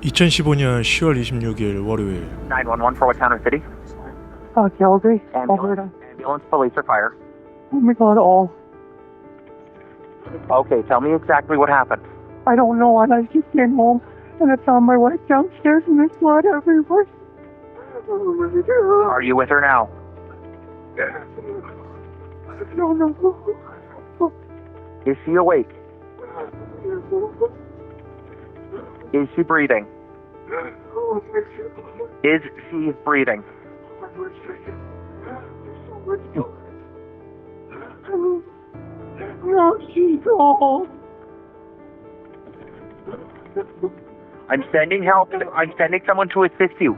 2015년 10월 26일 월요일 911 for what town or city? Calgary, Ambulance, Alberta. ambulance, police, or fire. Oh my god, all. Okay, tell me exactly what happened. I don't know. I just came home and I found my wife downstairs and there's blood everywhere. Are you with her now? No. Is she awake? Is she breathing? Is she breathing? No, she's all. I'm sending help. I'm sending someone to assist you.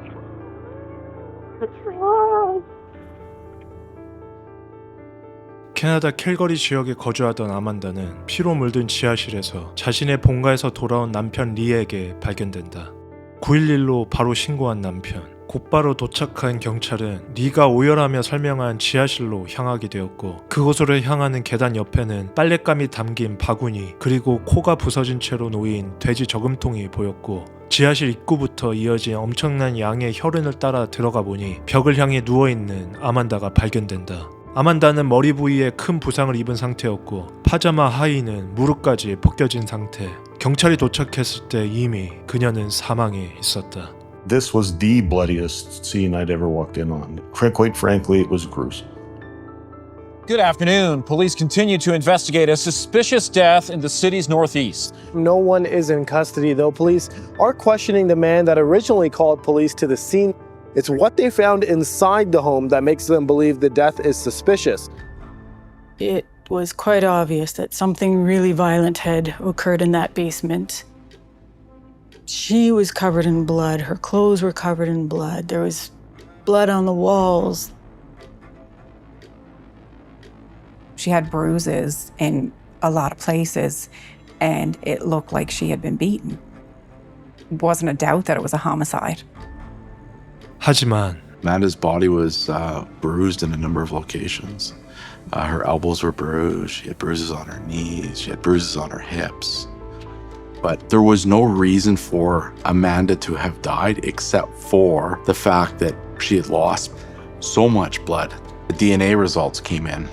캐나다 캘거리 지역에 거주하던 아만다는 피로 물든 지하실에서 자신의 본가에서 돌아온 남편 리에게 발견된다. 911로 바로 신고한 남편. 곧바로 도착한 경찰은 리가 오열하며 설명한 지하실로 향하게 되었고, 그곳으로 향하는 계단 옆에는 빨랫감이 담긴 바구니 그리고 코가 부서진 채로 놓인 돼지 저금통이 보였고, 지하실 입구부터 이어진 엄청난 양의 혈흔을 따라 들어가 보니 벽을 향해 누워있는 아만다가 발견된다. 아만다는 머리 부위에 큰 부상을 입은 상태였고 파자마 하의는 무릎까지 벗겨진 상태. 경찰이 도착했을 때 이미 그녀는 사망해 있었다. This was the bloodiest scene I'd ever walked in on. Quite frankly, it was gruesome. Good afternoon. Police continue to investigate a suspicious death in the city's northeast. No one is in custody, though police are questioning the man that originally called police to the scene. It's what they found inside the home that makes them believe the death is suspicious. It was quite obvious that something really violent had occurred in that basement. She was covered in blood. Her clothes were covered in blood. There was blood on the walls. She had bruises in a lot of places, and it looked like she had been beaten. It wasn't a doubt that it was a homicide. 하지만 Amanda's body was bruised in a number of locations. Her elbows were bruised. She had bruises on her knees. She had bruises on her hips. But there was no reason for Amanda to have died except for the fact that she had lost so much blood. The DNA results came in.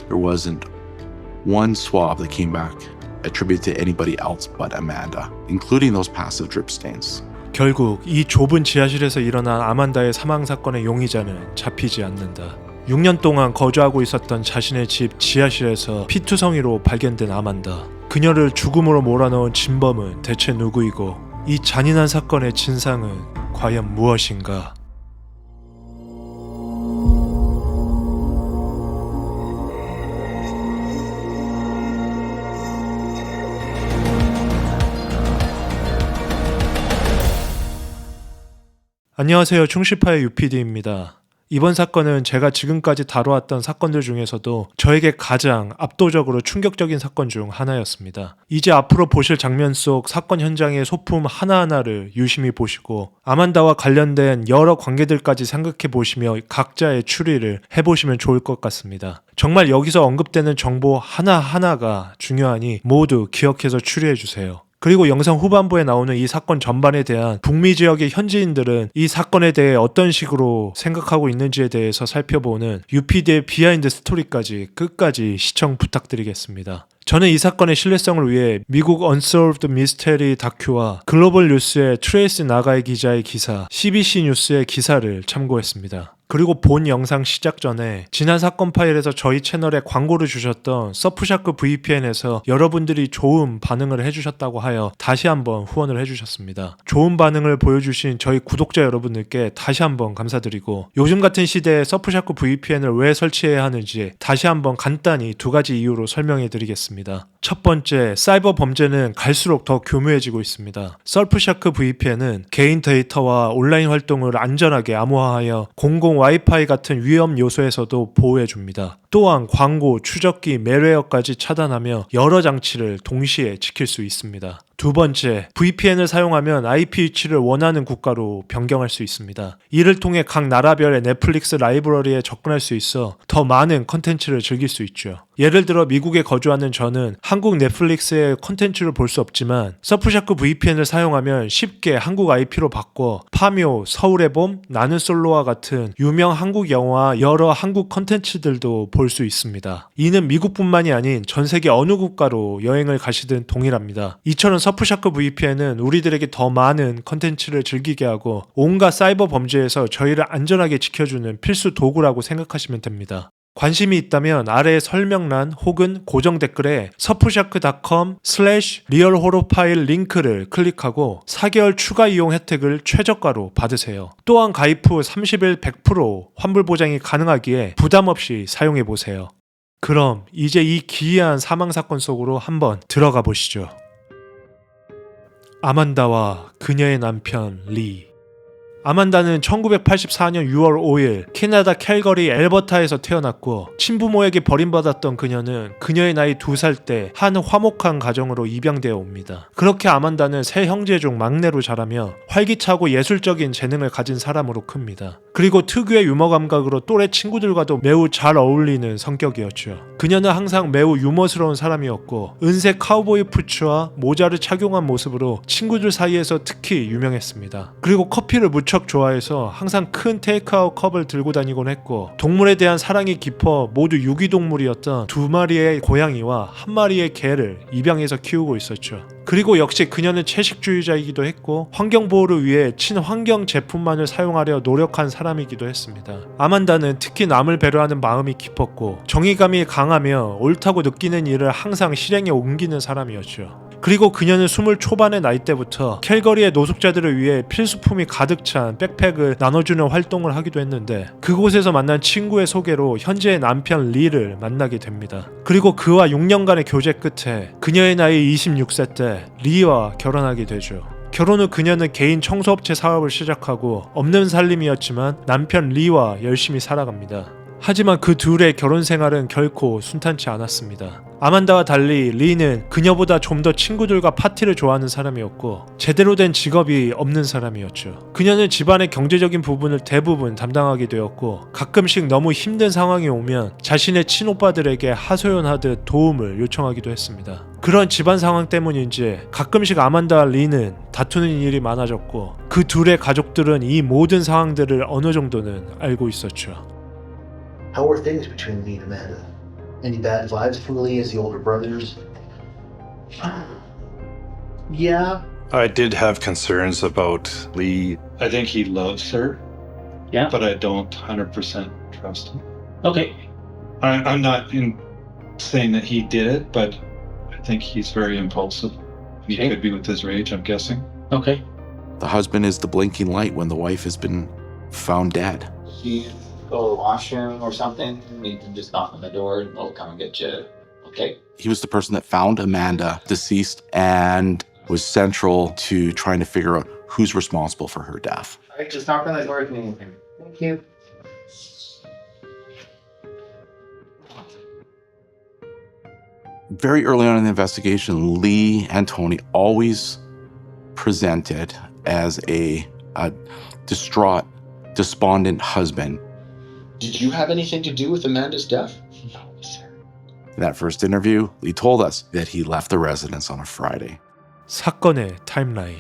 There wasn't one swab that came back attributed to anybody else but Amanda, including those passive drip stains. 결국 이 좁은 지하실에서 일어난 아만다의 사망 사건의 용의자는 잡히지 않는다. 6년 동안 거주하고 있었던 자신의 집 지하실에서 피투성이로 발견된 아만다. 그녀를 죽음으로 몰아넣은 진범은 대체 누구이고 이 잔인한 사건의 진상은 과연 무엇인가? 안녕하세요. 충실파의 UPD입니다. 이번 사건은 제가 지금까지 다뤄왔던 사건들 중에서도 저에게 가장 압도적으로 충격적인 사건 중 하나였습니다. 이제 앞으로 보실 장면 속 사건 현장의 소품 하나하나를 유심히 보시고 아만다와 관련된 여러 관계들까지 생각해 보시며 각자의 추리를 해보시면 좋을 것 같습니다. 정말 여기서 언급되는 정보 하나하나가 중요하니 모두 기억해서 추리해 주세요. 그리고 영상 후반부에 나오는 이 사건 전반에 대한 북미 지역의 현지인들은 이 사건에 대해 어떤 식으로 생각하고 있는지에 대해서 살펴보는 UPD의 비하인드 스토리까지 끝까지 시청 부탁드리겠습니다. 저는 이 사건의 신뢰성을 위해 미국 Unsolved Mystery 다큐와 글로벌 뉴스의 트레이스 나가이 기자의 기사, CBC 뉴스의 기사를 참고했습니다. 그리고 본 영상 시작 전에 지난 사건 파일에서 저희 채널에 광고를 주셨던 서프샤크 VPN에서 여러분들이 좋은 반응을 해주셨다고 하여 다시 한번 후원을 해주셨습니다. 좋은 반응을 보여주신 저희 구독자 여러분들께 다시 한번 감사드리고, 요즘 같은 시대에 서프샤크 VPN을 왜 설치해야 하는지 다시 한번 간단히 두 가지 이유로 설명해 드리겠습니다. 첫 번째, 사이버 범죄는 갈수록 더 교묘해지고 있습니다. 서프샤크 VPN은 개인 데이터와 온라인 활동을 안전하게 암호화하여 공공 와이파이 같은 위험 요소에서도 보호해줍니다. 또한 광고, 추적기, 멜웨어까지 차단하며 여러 장치를 동시에 지킬 수 있습니다. 두 번째, VPN을 사용하면 IP 위치를 원하는 국가로 변경할 수 있습니다. 이를 통해 각 나라별의 넷플릭스 라이브러리에 접근할 수 있어 더 많은 컨텐츠를 즐길 수 있죠. 예를 들어 미국에 거주하는 저는 한국 넷플릭스의 컨텐츠를 볼 수 없지만 서프샤크 VPN을 사용하면 쉽게 한국 IP로 바꿔 파묘, 서울의 봄, 나는 솔로와 같은 유명 한국 영화와 여러 한국 컨텐츠들도 볼 수 있습니다. 이는 미국뿐만이 아닌 전 세계 어느 국가로 여행을 가시든 동일합니다. 이처럼 서프샤크 VPN은 우리들에게 더 많은 컨텐츠를 즐기게 하고 온갖 사이버 범죄에서 저희를 안전하게 지켜주는 필수 도구라고 생각하시면 됩니다. 관심이 있다면 아래 설명란 혹은 고정 댓글에 surfshark.com/realhorrorfile 링크를 클릭하고 4개월 추가 이용 혜택을 최저가로 받으세요. 또한 가입 후 30일 100% 환불 보장이 가능하기에 부담 없이 사용해 보세요. 그럼 이제 이 기이한 사망사건 속으로 한번 들어가 보시죠. 아만다와 그녀의 남편 리. 아만다는 1984년 6월 5일 캐나다 캘거리 엘버타에서 태어났고 친부모에게 버림받았던 그녀는 그녀의 나이 2살 때 한 화목한 가정으로 입양되어 옵니다. 그렇게 아만다는 세 형제 중 막내로 자라며 활기차고 예술적인 재능을 가진 사람으로 큽니다. 그리고 특유의 유머 감각으로 또래 친구들과도 매우 잘 어울리는 성격이었죠. 그녀는 항상 매우 유머스러운 사람이었고 은색 카우보이 부츠와 모자를 착용한 모습으로 친구들 사이에서 특히 유명했습니다. 그리고 커피를 무척 좋아해서 항상 큰 테이크아웃 컵을 들고 다니곤 했고 동물에 대한 사랑이 깊어 모두 유기동물이었던 2마리의 고양이와 1마리의 개를 입양해서 키우고 있었죠. 그리고 역시 그녀는 채식주의자이기도 했고 환경보호를 위해 친환경 제품만을 사용하려 노력한 사람이기도 했습니다. 아만다는 특히 남을 배려하는 마음이 깊었고 정의감이 강하며 옳다고 느끼는 일을 항상 실행에 옮기는 사람이었죠. 그리고 그녀는 20 초반의 나이 때부터 캘거리의 노숙자들을 위해 필수품이 가득 찬 백팩을 나눠주는 활동을 하기도 했는데 그곳에서 만난 친구의 소개로 현재의 남편 리를 만나게 됩니다. 그리고 그와 6년간의 교제 끝에 그녀의 나이 26세 때 리와 결혼하게 되죠. 결혼 후 그녀는 개인 청소업체 사업을 시작하고 없는 살림이었지만 남편 리와 열심히 살아갑니다. 하지만 그 둘의 결혼 생활은 결코 순탄치 않았습니다. 아만다와 달리 리는 그녀보다 좀 더 친구들과 파티를 좋아하는 사람이었고 제대로 된 직업이 없는 사람이었죠. 그녀는 집안의 경제적인 부분을 대부분 담당하게 되었고 가끔씩 너무 힘든 상황이 오면 자신의 친오빠들에게 하소연하듯 도움을 요청하기도 했습니다. 그런 집안 상황 때문인지 가끔씩 아만다와 리는 다투는 일이 많아졌고 그 둘의 가족들은 이 모든 상황들을 어느 정도는 알고 있었죠. How were things between Lee and Amanda? Any bad vibes from Lee as the older brothers? Yeah. I did have concerns about Lee. I think he loves her. Yeah. But I don't 100% trust him. Okay. I'm not saying that he did it, but I think he's very impulsive. He Okay. could be with his rage, I'm guessing. Okay. The husband is the blinking light when the wife has been found dead. You go to the washroom or something, you can just knock on the door and they'll come and get you. Okay. He was the person that found Amanda deceased and was central to trying to figure out who's responsible for her death. All right, just knock on the door if you need anything. Thank you. Very early on in the investigation, Lee and Tony always presented as a distraught, despondent husband. Did you have anything to do with Amanda's death? No, sir. In that first interview, Lee told us that he left the residence on a Friday. 사건의 타임라인.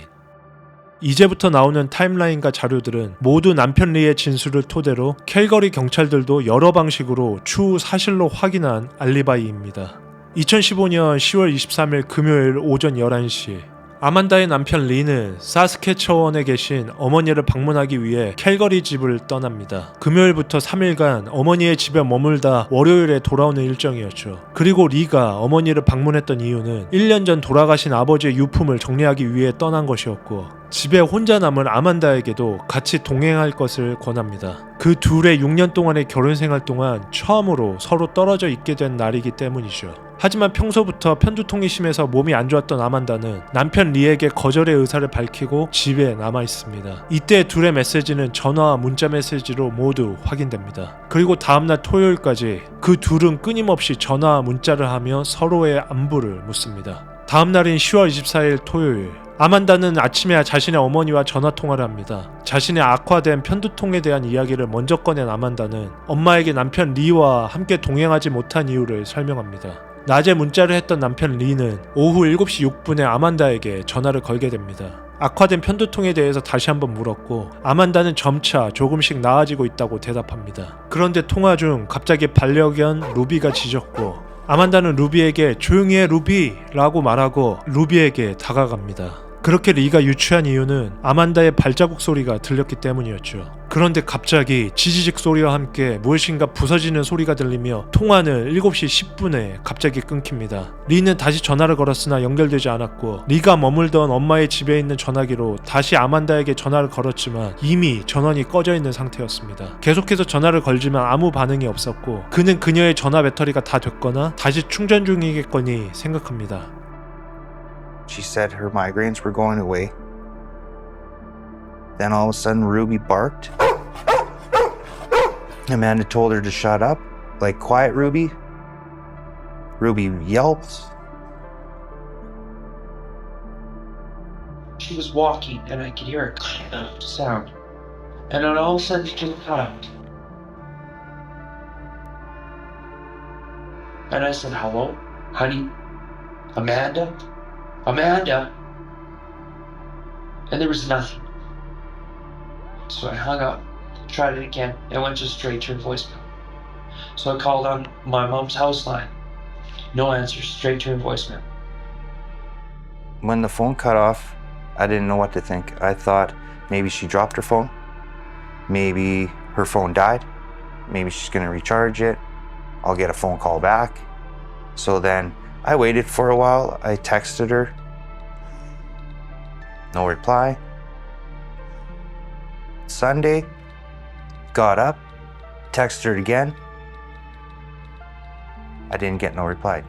이제부터 나오는 타임라인과 자료들은 모두 남편 리의 진술을 토대로 캘거리 경찰들도 여러 방식으로 추후 사실로 확인한 알리바이입니다. 2015년 10월 23일 금요일 오전 11시 아만다의 남편 리는 사스케처원에 계신 어머니를 방문하기 위해 캘거리 집을 떠납니다. 금요일부터 3일간 어머니의 집에 머물다 월요일에 돌아오는 일정이었죠. 그리고 리가 어머니를 방문했던 이유는 1년 전 돌아가신 아버지의 유품을 정리하기 위해 떠난 것이었고 집에 혼자 남은 아만다에게도 같이 동행할 것을 권합니다. 그 둘의 6년 동안의 결혼 생활 동안 처음으로 서로 떨어져 있게 된 날이기 때문이죠. 하지만 평소부터 편두통이 심해서 몸이 안 좋았던 아만다는 남편 리에게 거절의 의사를 밝히고 집에 남아 있습니다. 이때 둘의 메시지는 전화와 문자 메시지로 모두 확인됩니다. 그리고 다음날 토요일까지 그 둘은 끊임없이 전화와 문자를 하며 서로의 안부를 묻습니다. 다음날인 10월 24일 토요일, 아만다는 아침에 자신의 어머니와 전화통화를 합니다. 자신의 악화된 편두통에 대한 이야기를 먼저 꺼낸 아만다는 엄마에게 남편 리와 함께 동행하지 못한 이유를 설명합니다. 낮에 문자를 했던 남편 리는 오후 7시 6분에 아만다에게 전화를 걸게 됩니다. 악화된 편두통에 대해서 다시 한번 물었고 아만다는 점차 조금씩 나아지고 있다고 대답합니다. 그런데 통화 중 갑자기 반려견 루비가 짖었고 아만다는 루비에게 조용히 해 루비 라고 말하고 루비에게 다가갑니다. 그렇게 리가 유추한 이유는 아만다의 발자국 소리가 들렸기 때문이었죠. 그런데 갑자기 지지직 소리와 함께 무엇인가 부서지는 소리가 들리며 통화는 7시 10분에 갑자기 끊깁니다. 리는 다시 전화를 걸었으나 연결되지 않았고 리가 머물던 엄마의 집에 있는 전화기로 다시 아만다에게 전화를 걸었지만 이미 전원이 꺼져 있는 상태였습니다. 계속해서 전화를 걸지만 아무 반응이 없었고 그는 그녀의 전화 배터리가 다 됐거나 다시 충전 중이겠거니 생각합니다. She said her migraines were going away. Then all of a sudden, Ruby barked. Amanda told her to shut up. Like, quiet, Ruby. Ruby yelps. She was walking, and I could hear a kind of sound. And then all of a sudden, she just stopped. And I said, hello, honey? Amanda? Amanda? And there was nothing. So I hung up, tried it again, and went just straight to her voicemail. So I called on my mom's house line. No answer, straight to her voicemail. When the phone cut off, I didn't know what to think. I thought maybe she dropped her phone. Maybe her phone died. Maybe she's gonna recharge it. I'll get a phone call back. So then I waited for a while. I texted her. No reply. Sunday, got up, texted her again. I didn't get no reply.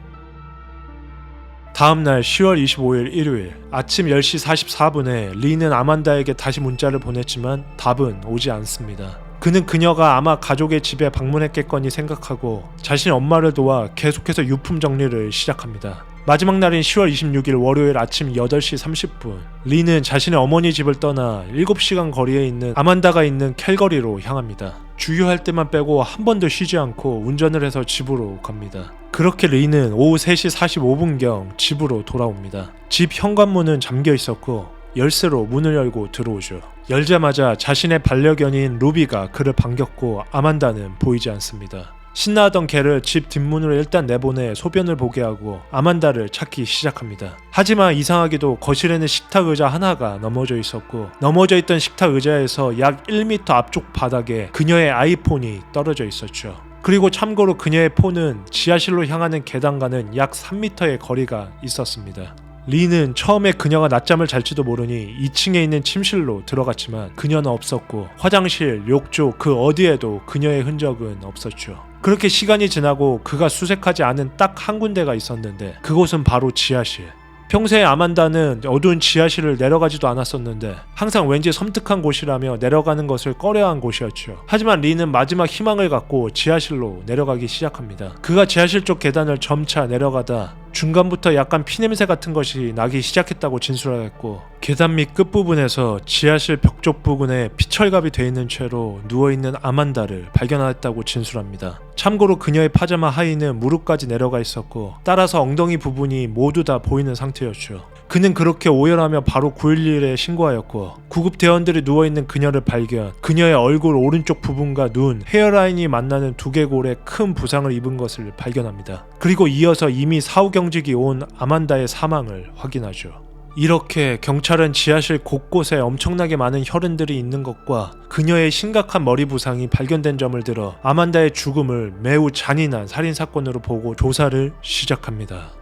다음날 10월 25일 일요일 아침 10시 44분에 리는 아만다에게 다시 문자를 보냈지만 답은 오지 않습니다. 그는 그녀가 아마 가족의 집에 방문했겠거니 생각하고 자신의 엄마를 도와 계속해서 유품 정리를 시작합니다. 마지막 날인 10월 26일 월요일 아침 8시 30분 리는 자신의 어머니 집을 떠나 7시간 거리에 있는 아만다가 있는 캘거리로 향합니다. 주유할 때만 빼고 한 번도 쉬지 않고 운전을 해서 집으로 갑니다. 그렇게 리는 오후 3시 45분경 집으로 돌아옵니다. 집 현관문은 잠겨 있었고 열쇠로 문을 열고 들어오죠. 열자마자 자신의 반려견인 루비가 그를 반겼고 아만다는 보이지 않습니다. 신나하던 개를 집 뒷문으로 일단 내보내 소변을 보게 하고 아만다를 찾기 시작합니다. 하지만 이상하게도 거실에는 식탁 의자 하나가 넘어져 있었고 넘어져 있던 식탁 의자에서 약 1m 앞쪽 바닥에 그녀의 아이폰이 떨어져 있었죠. 그리고 참고로 그녀의 폰은 지하실로 향하는 계단과는 약 3m의 거리가 있었습니다. 리는 처음에 그녀가 낮잠을 잘지도 모르니 2층에 있는 침실로 들어갔지만 그녀는 없었고 화장실, 욕조 그 어디에도 그녀의 흔적은 없었죠. 그렇게 시간이 지나고 그가 수색하지 않은 딱 한 군데가 있었는데 그곳은 바로 지하실. 평소에 아만다는 어두운 지하실을 내려가지도 않았었는데 항상 왠지 섬뜩한 곳이라며 내려가는 것을 꺼려한 곳이었죠. 하지만 리는 마지막 희망을 갖고 지하실로 내려가기 시작합니다. 그가 지하실 쪽 계단을 점차 내려가다 중간부터 약간 피냄새 같은 것이 나기 시작했다고 진술하였고 계단 밑 끝부분에서 지하실 벽 쪽 부분에 피철갑이 되어 있는 채로 누워있는 아만다를 발견하였다고 진술합니다. 참고로 그녀의 파자마 하의는 무릎까지 내려가 있었고 따라서 엉덩이 부분이 모두 다 보이는 상태였죠. 그는 그렇게 오열하며 바로 911에 신고하였고 구급대원들이 누워있는 그녀를 발견, 그녀의 얼굴 오른쪽 부분과 눈, 헤어라인이 만나는 두개골에 큰 부상을 입은 것을 발견합니다. 그리고 이어서 이미 사후경직이 온 아만다의 사망을 확인하죠. 이렇게 경찰은 지하실 곳곳에 엄청나게 많은 혈흔들이 있는 것과 그녀의 심각한 머리 부상이 발견된 점을 들어 아만다의 죽음을 매우 잔인한 살인사건으로 보고 조사를 시작합니다.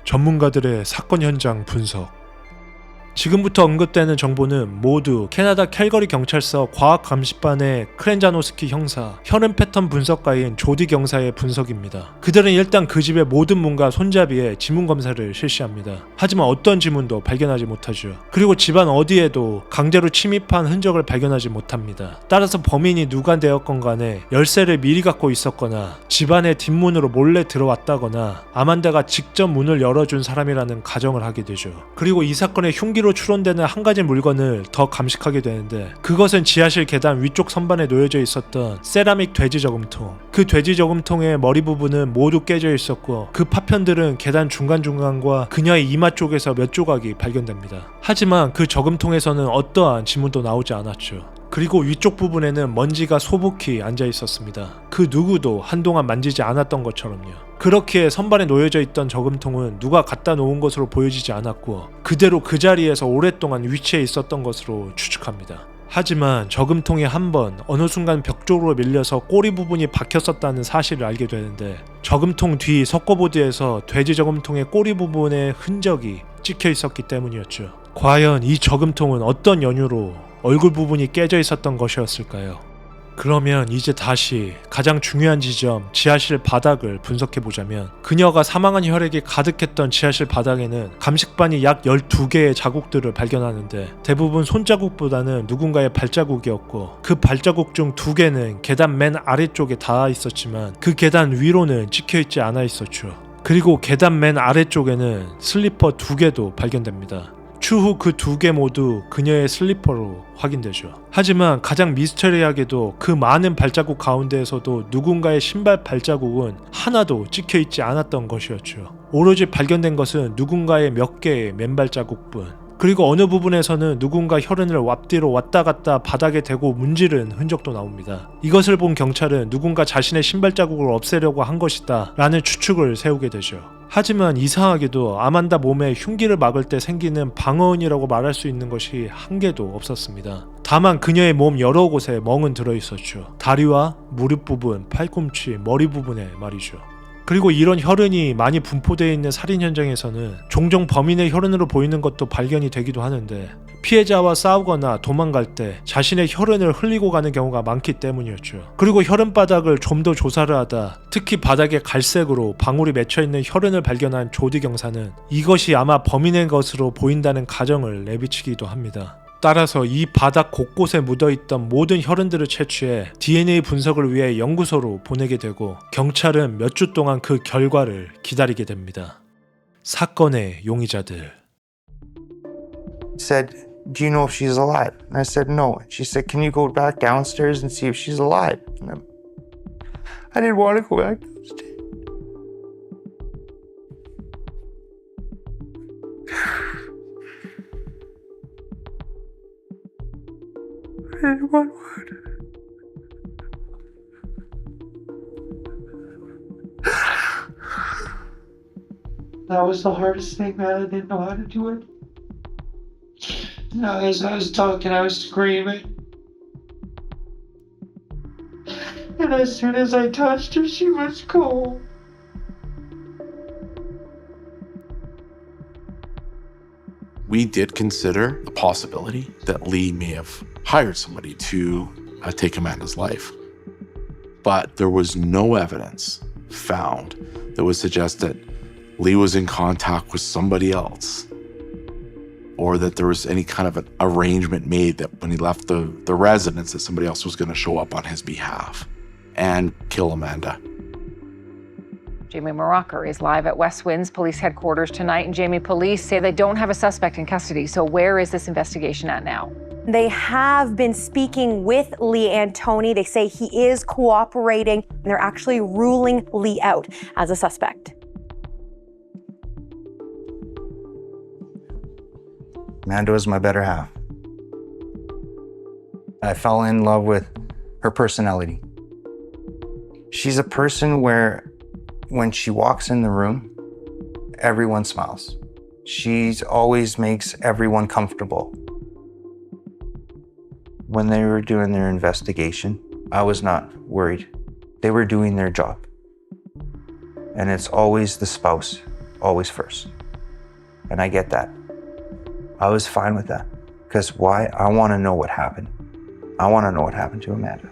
전문가들의 사건 현장 분석. 지금부터 언급되는 정보는 모두 캐나다 캘거리 경찰서 과학감시반의 크렌자노스키 형사, 혈흔 패턴 분석가인 조디 경사의 분석입니다. 그들은 일단 그 집의 모든 문과 손잡이에 지문 검사를 실시합니다. 하지만 어떤 지문도 발견하지 못하죠. 그리고 집안 어디에도 강제로 침입한 흔적을 발견하지 못합니다. 따라서 범인이 누가 되었건 간에 열쇠를 미리 갖고 있었거나 집안의 뒷문으로 몰래 들어왔다거나 아만다가 직접 문을 열어준 사람이라는 가정을 하게 되죠. 그리고 이 사건의 흉기로 추론되는 한 가지 물건을 더 감식하게 되는데, 그것은 지하실 계단 위쪽 선반에 놓여져 있었던 세라믹 돼지 저금통. 그 돼지 저금통의 머리 부분은 모두 깨져 있었고 그 파편들은 계단 중간중간과 그녀의 이마 쪽에서 몇 조각이 발견됩니다. 하지만 그 저금통에서는 어떠한 지문도 나오지 않았죠. 그리고 위쪽 부분에는 먼지가 소복히 앉아 있었습니다. 그 누구도 한동안 만지지 않았던 것처럼요. 그렇기에 선반에 놓여져 있던 저금통은 누가 갖다 놓은 것으로 보여지지 않았고 그대로 그 자리에서 오랫동안 위치해 있었던 것으로 추측합니다. 하지만 저금통이 한번 어느 순간 벽 쪽으로 밀려서 꼬리 부분이 박혔었다는 사실을 알게 되는데, 저금통 뒤 석고보드에서 돼지 저금통의 꼬리 부분에 흔적이 찍혀 있었기 때문이었죠. 과연 이 저금통은 어떤 연유로 얼굴 부분이 깨져 있었던 것이었을까요? 그러면 이제 다시 가장 중요한 지점, 지하실 바닥을 분석해보자면, 그녀가 사망한 혈액이 가득했던 지하실 바닥에는 감식반이 약 12개의 자국들을 발견하는데 대부분 손자국보다는 누군가의 발자국이었고, 그 발자국 중 2개는 계단 맨 아래쪽에 닿아 있었지만 그 계단 위로는 찍혀있지 않아 있었죠. 그리고 계단 맨 아래쪽에는 슬리퍼 2개도 발견됩니다. 추후 그 2개 모두 그녀의 슬리퍼로 확인되죠. 하지만 가장 미스터리하게도 그 많은 발자국 가운데에서도 누군가의 신발 발자국은 하나도 찍혀있지 않았던 것이었죠. 오로지 발견된 것은 누군가의 몇 개의 맨발 자국뿐. 그리고 어느 부분에서는 누군가 혈흔을 앞뒤로 왔다 갔다 바닥에 대고 문지른 흔적도 나옵니다. 이것을 본 경찰은 누군가 자신의 신발 자국을 없애려고 한 것이다 라는 추측을 세우게 되죠. 하지만 이상하게도 아만다 몸에 흉기를 막을 때 생기는 방어은이라고 말할 수 있는 것이 한 개도 없었습니다. 다만 그녀의 몸 여러 곳에 멍은 들어있었죠. 다리와 무릎 부분, 팔꿈치, 머리 부분에 말이죠. 그리고 이런 혈흔이 많이 분포되어 있는 살인 현장에서는 종종 범인의 혈흔으로 보이는 것도 발견이 되기도 하는데, 피해자와 싸우거나 도망갈 때 자신의 혈흔을 흘리고 가는 경우가 많기 때문이었죠. 그리고 혈흔 바닥을 좀 더 조사를 하다 특히 바닥에 갈색으로 방울이 맺혀있는 혈흔을 발견한 조디 경사는 이것이 아마 범인의 것으로 보인다는 가정을 내비치기도 합니다. 따라서 이 바닥 곳곳에 묻어있던 모든 혈흔들을 채취해 DNA 분석을 위해 연구소로 보내게 되고 경찰은 몇 주 동안 그 결과를 기다리게 됩니다. 사건의 용의자들. Said, "Do you know if she's alive?" And I said, "No." And she said, "Can you go back downstairs and see if she's alive?" And I didn't want to go back downstairs. I didn't want to. That was the hardest thing, man. I didn't know how to do it. As I was talking, I was screaming. And as soon as I touched her, she was cold. We did consider the possibility that Lee may have hired somebody to take Amanda's life. But there was no evidence found that would suggest that Lee was in contact with somebody else, or that there was any kind of an arrangement made that when he left the residence that somebody else was going to show up on his behalf and kill Amanda. Jamie Morocker is live at West Winds Police Headquarters tonight, and Jamie, police say they don't have a suspect in custody. So where is this investigation at now? They have been speaking with Lee Antoni. They say he is cooperating, and they're actually ruling Lee out as a suspect. Amanda was my better half. I fell in love with her personality. She's a person where when she walks in the room, everyone smiles. She always makes everyone comfortable. When they were doing their investigation, I was not worried. They were doing their job. And it's always the spouse, always first. And I get that. I was fine with that. Because why? I want to know what happened. I want to know what happened to Amanda.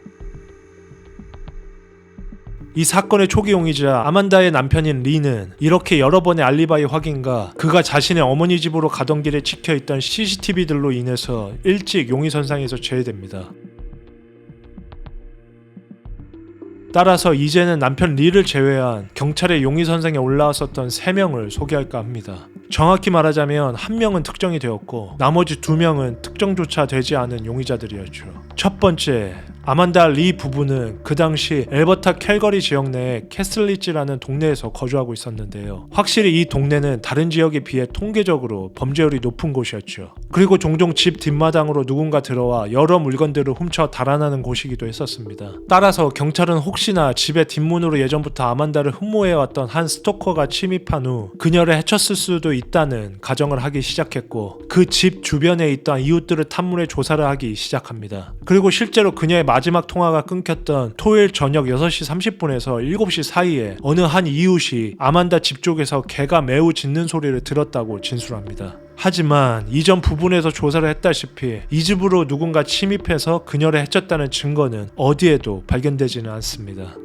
이 사건의 초기 용의자 아만다의 남편인 리는 이렇게 여러 번의 알리바이 확인과 그가 자신의 어머니 집으로 가던 길에 찍혀있던 CCTV들로 인해서 일찍 용의선상에서 제외됩니다. 따라서 이제는 남편 리를 제외한 경찰의 용의선상에 올라왔었던 3명을 소개할까 합니다. 정확히 말하자면 1명은 특정이 되었고 나머지 2명은 특정조차 되지 않은 용의자들이었죠. 첫 번째, 아만다 리 부부는 그 당시 엘버타 캘거리 지역 내의 캐슬리지라는 동네에서 거주하고 있었는데요. 확실히 이 동네는 다른 지역에 비해 통계적으로 범죄율이 높은 곳이었죠. 그리고 종종 집 뒷마당으로 누군가 들어와 여러 물건들을 훔쳐 달아나는 곳이기도 했었습니다. 따라서 경찰은 혹시나 집의 뒷문으로 예전부터 아만다를 흠모해왔던 한 스토커가 침입한 후 그녀를 해쳤을 수도 있다는 가정을 하기 시작했고 그 집 주변에 있던 이웃들을 탐문해 조사를 하기 시작합니다. 그리고 실제로 그녀의 마지막 통화가 끊겼던 토요일 저녁 6시 30분에서 7시 사이에 어느 한 이웃이 아만다 집 쪽에서 개가 매우 짖는 소리를 들었다고 진술합니다. 하지만 이전 부분에서 조사를 했다시피 이 집으로 누군가 침입해서 그녀를 해쳤다는 증거는 어디에도 발견되지는 않습니다.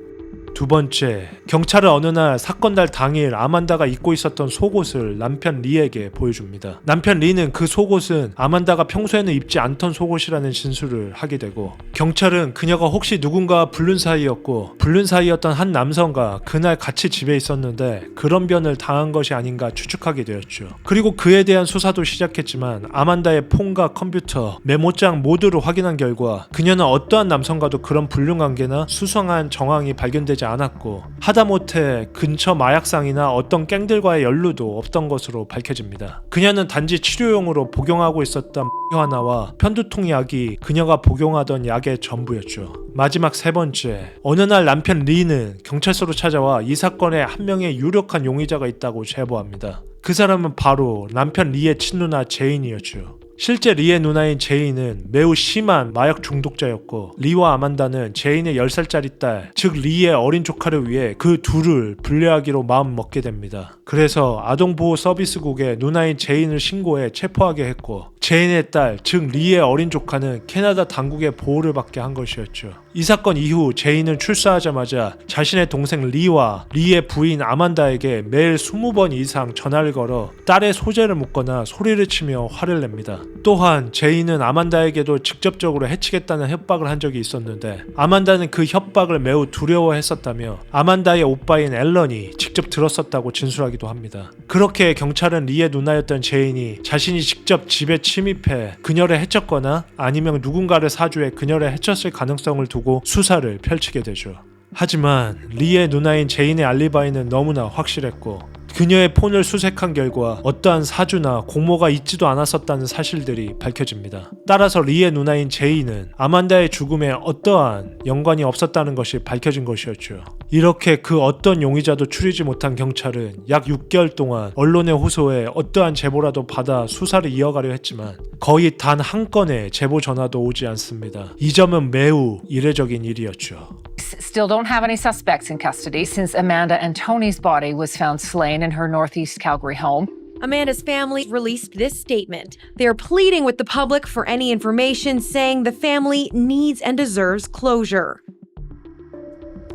두 번째, 경찰은 어느 날 사건 날 당일 아만다가 입고 있었던 속옷을 남편 리에게 보여줍니다. 남편 리는 그 속옷은 아만다가 평소에는 입지 않던 속옷이라는 진술을 하게 되고 경찰은 그녀가 혹시 누군가 불륜 사이였고 불륜 사이였던 한 남성과 그날 같이 집에 있었는데 그런 변을 당한 것이 아닌가 추측하게 되었죠. 그리고 그에 대한 수사도 시작했지만 아만다의 폰과 컴퓨터, 메모장 모두를 확인한 결과 그녀는 어떠한 남성과도 그런 불륜 관계나 수상한 정황이 발견되지 않았고 하다못해 근처 마약상이나 어떤 갱들과의 연루도 없던 것으로 밝혀집니다. 그녀는 단지 치료용으로 복용하고 있었던 하나와 편두통약이 그녀가 복용하던 약의 전부였죠. 마지막 세 번째, 어느 날 남편 리는 경찰서로 찾아와 이 사건에 한 명의 유력한 용의자가 있다고 제보합니다. 그 사람은 바로 남편 리의 친누나 제인이었죠. 실제 리의 누나인 제인은 매우 심한 마약 중독자였고 리와 아만다는 제인의 10살짜리 딸, 즉 리의 어린 조카를 위해 그 둘을 분리하기로 마음 먹게 됩니다. 그래서 아동보호서비스국에 누나인 제인을 신고해 체포하게 했고 제인의 딸, 즉 리의 어린 조카는 캐나다 당국의 보호를 받게 한 것이었죠. 이 사건 이후 제인은 출소하자마자 자신의 동생 리와 리의 부인 아만다에게 매일 20번 이상 전화를 걸어 딸의 소재를 묻거나 소리를 치며 화를 냅니다. 또한 제인은 아만다에게도 직접적으로 해치겠다는 협박을 한 적이 있었는데 아만다는 그 협박을 매우 두려워했었다며 아만다의 오빠인 앨런이 직접 들었었다고 진술하기도 합니다. 그렇게 경찰은 리의 누나였던 제인이 자신이 직접 집에 침입해 그녀를 해쳤거나 아니면 누군가를 사주해 그녀를 해쳤을 가능성을 두고 수사를 펼치게 되죠. 하지만 리의 누나인 제인의 알리바이는 너무나 확실했고 그녀의 폰을 수색한 결과 어떠한 사주나 공모가 있지도 않았었다는 사실들이 밝혀집니다. 따라서 리의 누나인 제인은 아만다의 죽음에 어떠한 연관이 없었다는 것이 밝혀진 것이었죠. 이렇게 그 어떤 용의자도 추리지 못한 경찰은 약 6개월 동안 언론의 호소에 어떠한 제보라도 받아 수사를 이어가려 했지만 거의 단 한 건의 제보 전화도 오지 않습니다. 이 점은 매우 이례적인 일이었죠. Still don't have any suspects in custody since Amanda Antoni's body was found slain in her northeast Calgary home. Amanda's family released this statement. They are pleading with the public for any information, saying the family needs and deserves closure.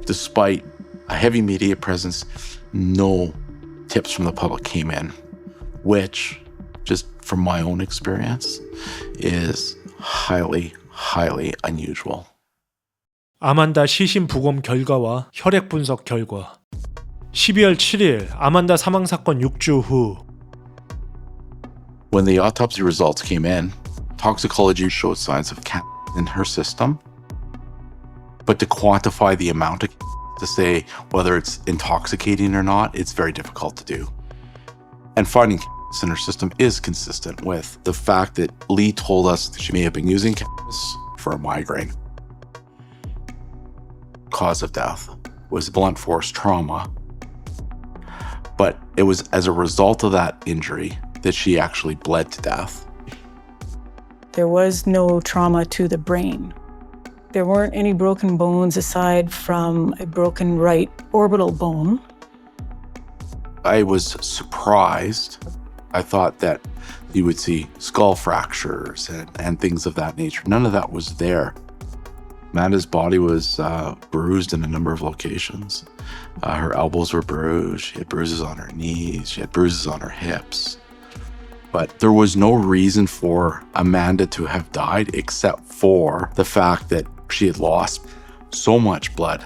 Despite a heavy media presence, no tips from the public came in, which, just from my own experience, is highly, highly unusual. 아만다 시신 부검 결과와 혈액 분석 결과 12월 7일 아만다 사망 사건 6주 후 When the autopsy results came in, toxicology showed signs of cannabis in her system. But to quantify the amount of to say whether it's intoxicating or not, it's very difficult to do. And finding cannabis in her system is consistent with the fact that Lee told us that she may have been using cannabis for a migraine. Cause of death was blunt force trauma. But it was as a result of that injury that she actually bled to death. There was no trauma to the brain. There weren't any broken bones aside from a broken right orbital bone. I was surprised. I thought that You would see skull fractures and things of that nature. None of that was there. Amanda's body was bruised in a number of locations. Her elbows were bruised. She had bruises on her knees. She had bruises on her hips. But there was no reason for Amanda to have died except for the fact that she had lost so much blood.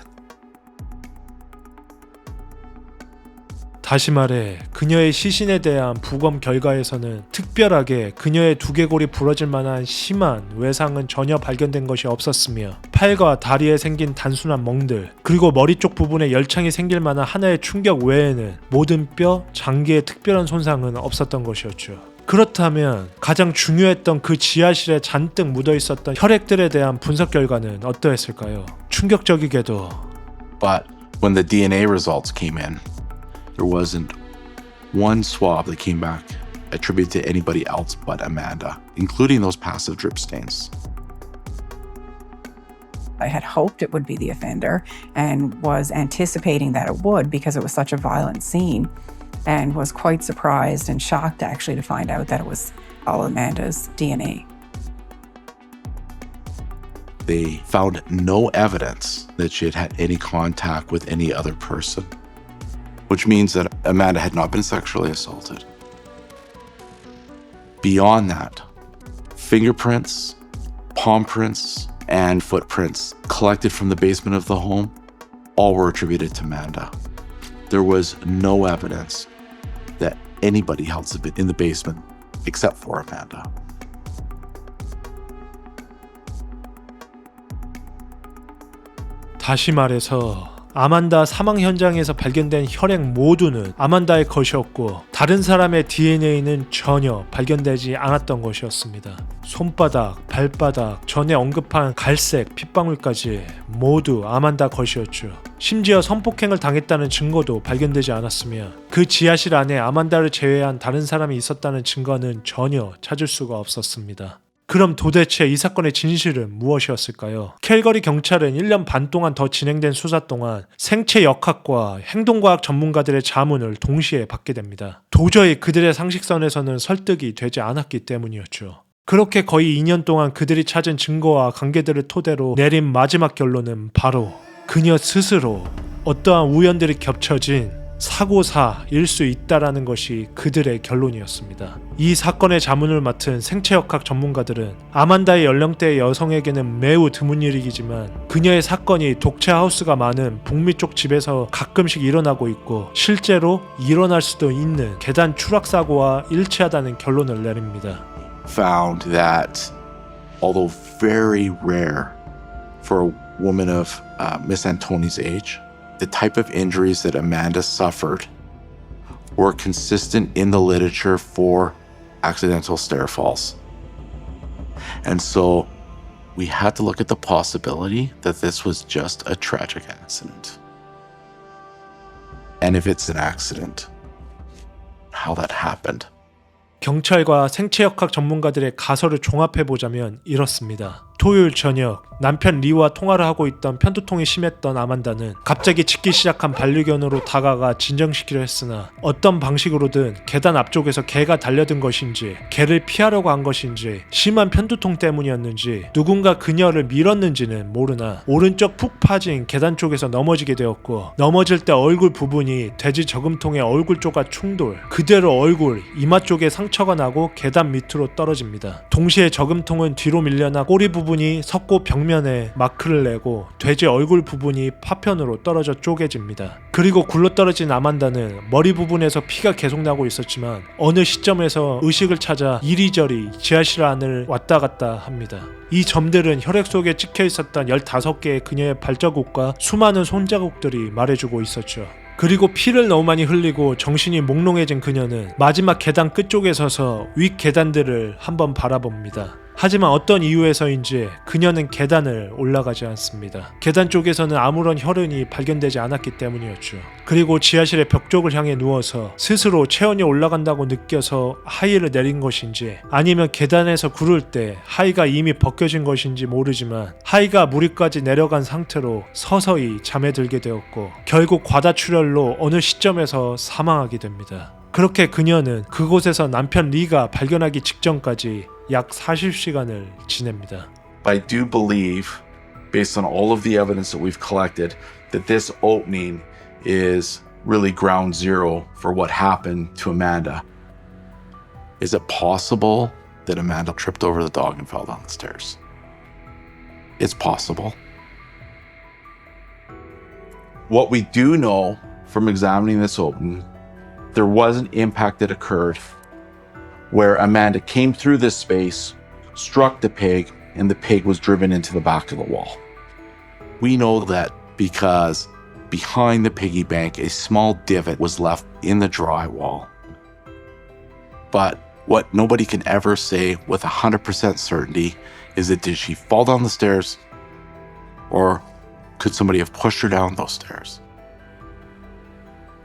다시 말해 그녀의 시신에 대한 부검 결과에서는 특별하게 그녀의 두개골이 부러질 만한 심한 외상은 전혀 발견된 것이 없었으며 팔과 다리에 생긴 단순한 멍들 그리고 머리 쪽 부분에 열창이 생길 만한 하나의 충격 외에는 모든 뼈, 장기에 특별한 손상은 없었던 것이었죠. 그렇다면 가장 중요했던 그 지하실에 잔뜩 묻어있었던 혈액들에 대한 분석 결과는 어떠했을까요? 충격적이게도 But when the DNA results came in, there wasn't one swab that came back attributed to anybody else but Amanda, including those passive drip stains. I had hoped it would be the offender and was anticipating that it would because it was such a violent scene, and was quite surprised and shocked actually to find out that it was all Amanda's DNA. They found no evidence that she had had any contact with any other person, which means that Amanda had not been sexually assaulted. Beyond that, fingerprints, palm prints, and footprints collected from the basement of the home all were attributed to Amanda. There was no evidence that anybody else had been in the basement except for Amanda. 다시 말해서 아만다 사망 현장에서 발견된 혈액 모두는 아만다의 것이었고 다른 사람의 DNA는 전혀 발견되지 않았던 것이었습니다. 손바닥, 발바닥, 전에 언급한 갈색 핏방울까지 모두 아만다 것이었죠. 심지어 성폭행을 당했다는 증거도 발견되지 않았으며 그 지하실 안에 아만다를 제외한 다른 사람이 있었다는 증거는 전혀 찾을 수가 없었습니다. 그럼 도대체 이 사건의 진실은 무엇이었을까요? 캘거리 경찰은 1년 반 동안 더 진행된 수사 동안 생체 역학과 행동과학 전문가들의 자문을 동시에 받게 됩니다. 도저히 그들의 상식선에서는 설득이 되지 않았기 때문이었죠. 그렇게 거의 2년 동안 그들이 찾은 증거와 관계들을 토대로 내린 마지막 결론은 바로 그녀 스스로 어떠한 우연들이 겹쳐진 사고사일 수 있다라는 것이 그들의 결론이었습니다. 이 사건의 자문을 맡은 생체역학 전문가들은 아만다의 연령대의 여성에게는 매우 드문 일이지만 그녀의 사건이 독채 하우스가 많은 북미 쪽 집에서 가끔씩 일어나고 있고 실제로 일어날 수도 있는 계단 추락 사고와 일치하다는 결론을 내립니다. Found that, although very rare for a woman of Miss Antoni's age, the type of injuries that Amanda suffered were consistent in the literature for accidental stair falls. And so we had to look at the possibility that this was just a tragic accident. And if it's an accident, how that happened. 경찰과 생체역학 전문가들의 가설을 종합해보자면 이렇습니다. 토요일 저녁 남편 리와 통화를 하고 있던 편두통이 심했던 아만다는 갑자기 짖기 시작한 반려견으로 다가가 진정시키려 했으나 어떤 방식으로든 계단 앞쪽에서 개가 달려든 것인지 개를 피하려고 한 것인지 심한 편두통 때문이었는지 누군가 그녀를 밀었는지는 모르나 오른쪽 푹 파진 계단 쪽에서 넘어지게 되었고 넘어질 때 얼굴 부분이 돼지 저금통의 얼굴 쪽과 충돌 그대로 얼굴, 이마 쪽에 상처가 나고 계단 밑으로 떨어집니다. 동시에 저금통은 뒤로 밀려나 꼬리 부분이 섰고 벽면에 마크를 내고 돼지 얼굴 부분이 파편으로 떨어져 쪼개집니다. 그리고 굴러떨어진 아만다는 머리 부분에서 피가 계속 나고 있었지만 어느 시점에서 의식을 찾아 이리저리 지하실 안을 왔다 갔다 합니다. 이 점들은 혈액 속에 찍혀 있었던 15개의 그녀의 발자국과 수많은 손자국들이 말해주고 있었죠. 그리고 피를 너무 많이 흘리고 정신이 몽롱해진 그녀는 마지막 계단 끝쪽에 서서 윗 계단들을 한번 바라봅니다. 하지만 어떤 이유에서인지 그녀는 계단을 올라가지 않습니다. 계단 쪽에서는 아무런 혈흔이 발견되지 않았기 때문이었죠. 그리고 지하실의 벽 쪽을 향해 누워서 스스로 체온이 올라간다고 느껴서 하이를 내린 것인지 아니면 계단에서 구를 때 하이가 이미 벗겨진 것인지 모르지만 하이가 무리까지 내려간 상태로 서서히 잠에 들게 되었고 결국 과다출혈로 어느 시점에서 사망하게 됩니다. 그렇게 그녀는 그곳에서 남편 리가 발견하기 직전까지 약 40시간을 지냅니다. I do believe, based on all of the evidence that we've collected, that this opening is really ground zero for what happened to Amanda. Is it possible that Amanda tripped over the dog and fell down the stairs? It's possible. What we do know from examining this opening, there was an impact that occurred where Amanda came through this space, struck the pig, and the pig was driven into the back of the wall. We know that because behind the piggy bank, a small divot was left in the drywall. But what nobody can ever say with 100% certainty is that did she fall down the stairs, or could somebody have pushed her down those stairs?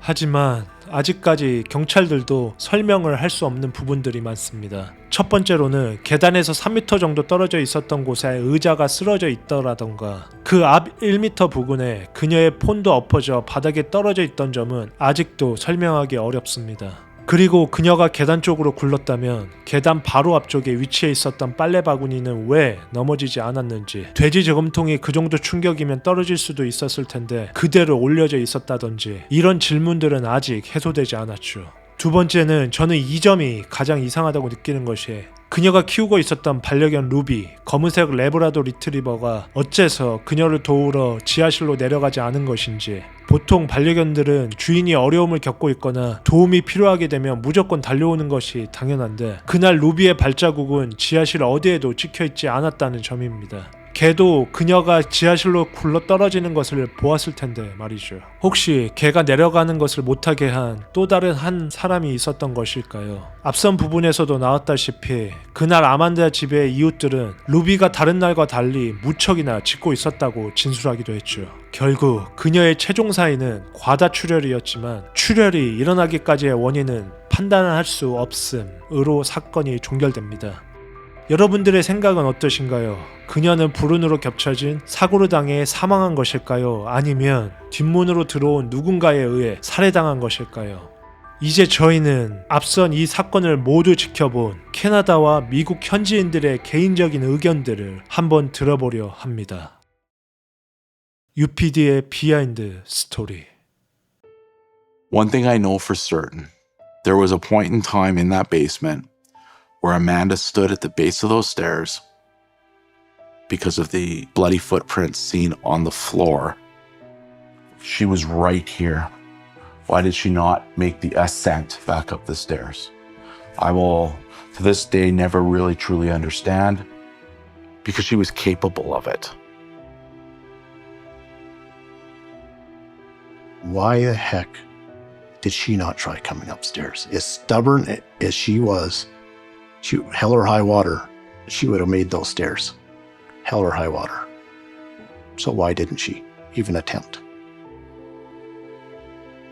하지만 아직까지 경찰들도 설명을 할 수 없는 부분들이 많습니다. 첫 번째로는 계단에서 3m 정도 떨어져 있었던 곳에 의자가 쓰러져 있더라던가 그 앞 1m 부근에 그녀의 폰도 엎어져 바닥에 떨어져 있던 점은 아직도 설명하기 어렵습니다. 그리고 그녀가 계단 쪽으로 굴렀다면 계단 바로 앞쪽에 위치해 있었던 빨래 바구니는 왜 넘어지지 않았는지, 돼지 저금통이 그 정도 충격이면 떨어질 수도 있었을 텐데 그대로 올려져 있었다든지, 이런 질문들은 아직 해소되지 않았죠. 두 번째는 저는 이 점이 가장 이상하다고 느끼는 것이, 그녀가 키우고 있었던 반려견 루비, 검은색 레브라도 리트리버가 어째서 그녀를 도우러 지하실로 내려가지 않은 것인지. 보통 반려견들은 주인이 어려움을 겪고 있거나 도움이 필요하게 되면 무조건 달려오는 것이 당연한데 그날 루비의 발자국은 지하실 어디에도 찍혀있지 않았다는 점입니다. 개도 그녀가 지하실로 굴러 떨어지는 것을 보았을 텐데 말이죠. 혹시 개가 내려가는 것을 못하게 한 또 다른 한 사람이 있었던 것일까요? 앞선 부분에서도 나왔다시피 그날 아만다 집의 이웃들은 루비가 다른 날과 달리 무척이나 짖고 있었다고 진술하기도 했죠. 결국 그녀의 최종 사인은 과다출혈이었지만 출혈이 일어나기까지의 원인은 판단할 수 없음으로 사건이 종결됩니다. 여러분들의 생각은 어떠신가요? 그녀는 불운으로 겹쳐진 사고를 당해 사망한 것일까요? 아니면 뒷문으로 들어온 누군가에 의해 살해당한 것일까요? 이제 저희는 앞선 이 사건을 모두 지켜본 캐나다와 미국 현지인들의 개인적인 의견들을 한번 들어보려 합니다. UPD의 비하인드 스토리. One thing I know for certain, there was a point in time in that basement where Amanda stood at the base of those stairs because of the bloody footprints seen on the floor. She was right here. Why did she not make the ascent back up the stairs? I will, to this day, never really truly understand, because she was capable of it. Why the heck did she not try coming upstairs? As stubborn as she was, hell or high water, she would have made those stairs. Hell or high water. So why didn't she even attempt?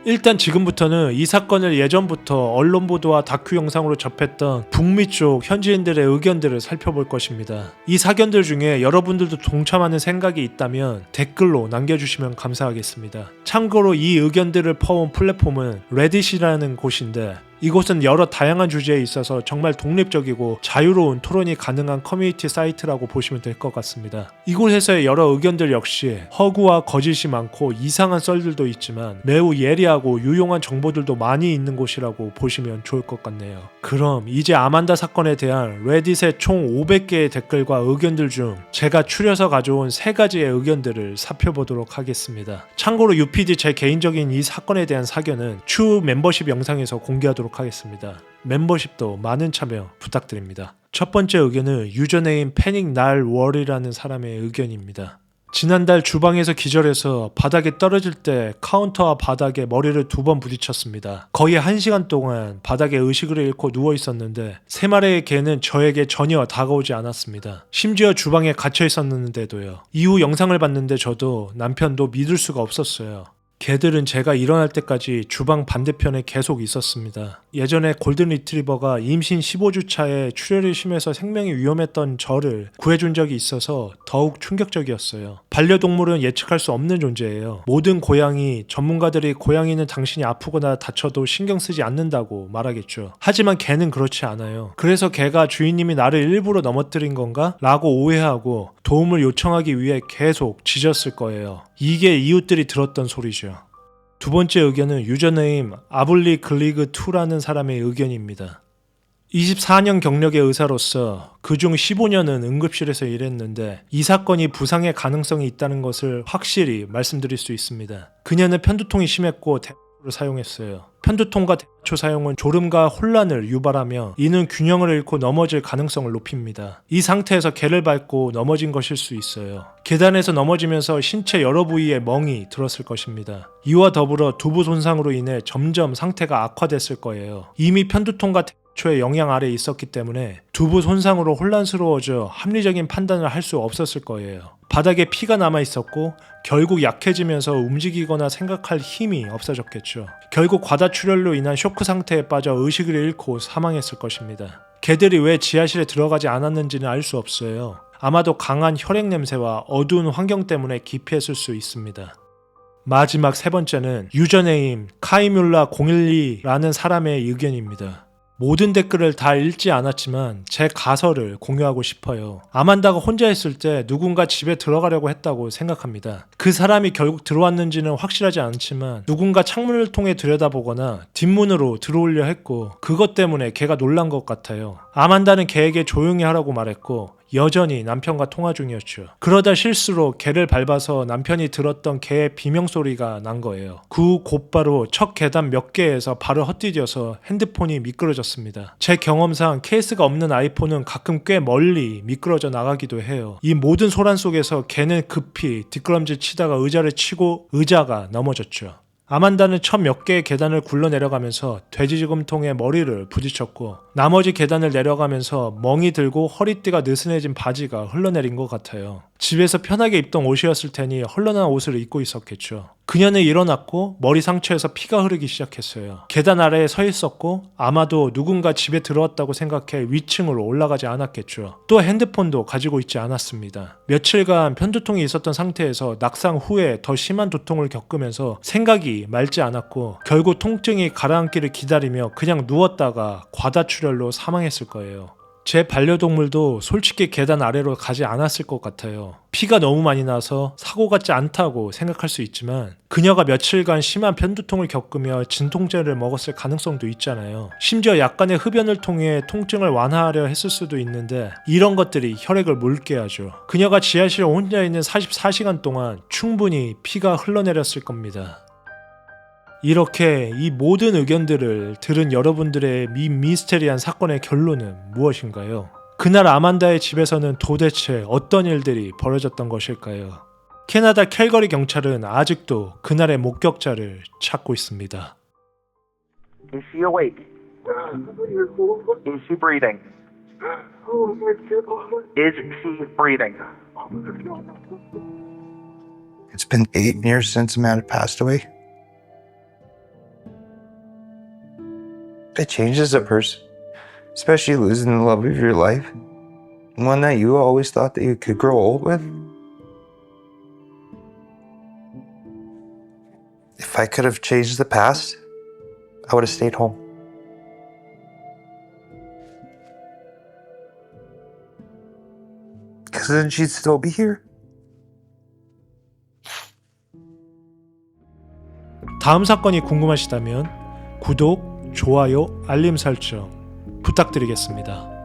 일단 지금부터는 이 사건을 예전부터 언론 보도와 다큐 영상으로 접했던 북미 쪽 현지인들의 의견들을 살펴볼 것입니다. 이 사견들 중에 여러분들도 동참하는 생각이 있다면 댓글로 남겨주시면 감사하겠습니다. 참고로 이 의견들을 퍼온 플랫폼은 레딧이라는 곳인데 이곳은 여러 다양한 주제에 있어서 정말 독립적이고 자유로운 토론이 가능한 커뮤니티 사이트라고 보시면 될 것 같습니다. 이곳에서의 여러 의견들 역시 허구와 거짓이 많고 이상한 썰들도 있지만 매우 예리하고 유용한 정보들도 많이 있는 곳이라고 보시면 좋을 것 같네요. 그럼 이제 아만다 사건에 대한 레딧의 총 500개의 댓글과 의견들 중 제가 추려서 가져온 3가지의 의견들을 살펴보도록 하겠습니다. 참고로 UPD 제 개인적인 이 사건에 대한 사견은 추후 멤버십 영상에서 공개하도록 하겠습니다. 멤버십도 많은 참여 부탁드립니다. 첫 번째 의견은 유저네임 패닉날월이라는 사람의 의견입니다. 지난달 주방에서 기절해서 바닥에 떨어질 때 카운터와 바닥에 머리를 2번 부딪혔습니다. 거의 1시간 동안 바닥에 의식을 잃고 누워 있었는데 3마리의 개는 저에게 전혀 다가오지 않았습니다. 심지어 주방에 갇혀 있었는데도요. 이후 영상을 봤는데 저도 남편도 믿을 수가 없었어요. 개들은 제가 일어날 때까지 주방 반대편에 계속 있었습니다. 예전에 골든 리트리버가 임신 15주 차에 출혈이 심해서 생명이 위험했던 저를 구해준 적이 있어서 더욱 충격적이었어요. 반려동물은 예측할 수 없는 존재예요. 모든 고양이, 전문가들이 고양이는 당신이 아프거나 다쳐도 신경 쓰지 않는다고 말하겠죠. 하지만 개는 그렇지 않아요. 그래서 개가 주인님이 나를 일부러 넘어뜨린 건가? 라고 오해하고 도움을 요청하기 위해 계속 짖었을 거예요. 이게 이웃들이 들었던 소리죠. 두 번째 의견은 유저네임 아블리 글리그2라는 사람의 의견입니다. 24년 경력의 의사로서 그중 15년은 응급실에서 일했는데 이 사건이 부상의 가능성이 있다는 것을 확실히 말씀드릴 수 있습니다. 그녀는 편두통이 심했고 대마초를 사용했어요. 편두통과 대마초 사용은 졸음과 혼란을 유발하며 이는 균형을 잃고 넘어질 가능성을 높입니다. 이 상태에서 개를 밟고 넘어진 것일 수 있어요. 계단에서 넘어지면서 신체 여러 부위에 멍이 들었을 것입니다. 이와 더불어 두부 손상으로 인해 점점 상태가 악화됐을 거예요. 이미 편두통과 대마초의 영향 아래에 있었기 때문에 두부 손상으로 혼란스러워져 합리적인 판단을 할 수 없었을 거예요. 바닥에 피가 남아 있었고 결국 약해지면서 움직이거나 생각할 힘이 없어졌겠죠. 결국 과다출혈로 인한 쇼크 상태에 빠져 의식을 잃고 사망했을 것입니다. 개들이 왜 지하실에 들어가지 않았는지는 알 수 없어요. 아마도 강한 혈액 냄새와 어두운 환경 때문에 기피했을 수 있습니다. 마지막 세 번째는 유저네임 카이뮬라012라는 사람의 의견입니다. 모든 댓글을 다 읽지 않았지만 제 가설을 공유하고 싶어요. 아만다가 혼자 있을 때 누군가 집에 들어가려고 했다고 생각합니다. 그 사람이 결국 들어왔는지는 확실하지 않지만 누군가 창문을 통해 들여다보거나 뒷문으로 들어오려 했고 그것 때문에 걔가 놀란 것 같아요. 아만다는 걔에게 조용히 하라고 말했고 여전히 남편과 통화 중이었죠. 그러다 실수로 개를 밟아서 남편이 들었던 개의 비명소리가 난 거예요. 그 후 곧바로 첫 계단 몇 개에서 발을 헛디뎌서 핸드폰이 미끄러졌습니다. 제 경험상 케이스가 없는 아이폰은 가끔 꽤 멀리 미끄러져 나가기도 해요. 이 모든 소란 속에서 개는 급히 뒷걸음질 치다가 의자를 치고 의자가 넘어졌죠. 아만다는 첫 몇 개의 계단을 굴러 내려가면서 돼지저금통에 머리를 부딪혔고 나머지 계단을 내려가면서 멍이 들고 허리띠가 느슨해진 바지가 흘러내린 것 같아요. 집에서 편하게 입던 옷이었을 테니 헐렁한 옷을 입고 있었겠죠. 그녀는 일어났고 머리 상처에서 피가 흐르기 시작했어요. 계단 아래에 서 있었고 아마도 누군가 집에 들어왔다고 생각해 위층으로 올라가지 않았겠죠. 또 핸드폰도 가지고 있지 않았습니다. 며칠간 편두통이 있었던 상태에서 낙상 후에 더 심한 두통을 겪으면서 생각이 맑지 않았고 결국 통증이 가라앉기를 기다리며 그냥 누웠다가 과다출혈로 사망했을 거예요. 제 반려동물도 솔직히 계단 아래로 가지 않았을 것 같아요. 피가 너무 많이 나서 사고 같지 않다고 생각할 수 있지만 그녀가 며칠간 심한 편두통을 겪으며 진통제를 먹었을 가능성도 있잖아요. 심지어 약간의 흡연을 통해 통증을 완화하려 했을 수도 있는데 이런 것들이 혈액을 묽게 하죠. 그녀가 지하실에 혼자 있는 44시간 동안 충분히 피가 흘러내렸을 겁니다. 이렇게 이 모든 의견들을 들은 여러분들의 미스테리한 사건의 결론은 무엇인가요? 그날 아만다의 집에서는 도대체 어떤 일들이 벌어졌던 것일까요? 캐나다 캘거리 경찰은 아직도 그날의 목격자를 찾고 있습니다. Is she awake? Is she breathing? Is she breathing? It's been 8 years since Amanda passed away. It changes a person, especially losing the love of your life, one that you always thought that you could grow old with. If I could have changed the past, I would have stayed home. Because then she'd still be here. 다음 사건이 궁금하시다면 구독, 좋아요, 알림 설정 부탁드리겠습니다.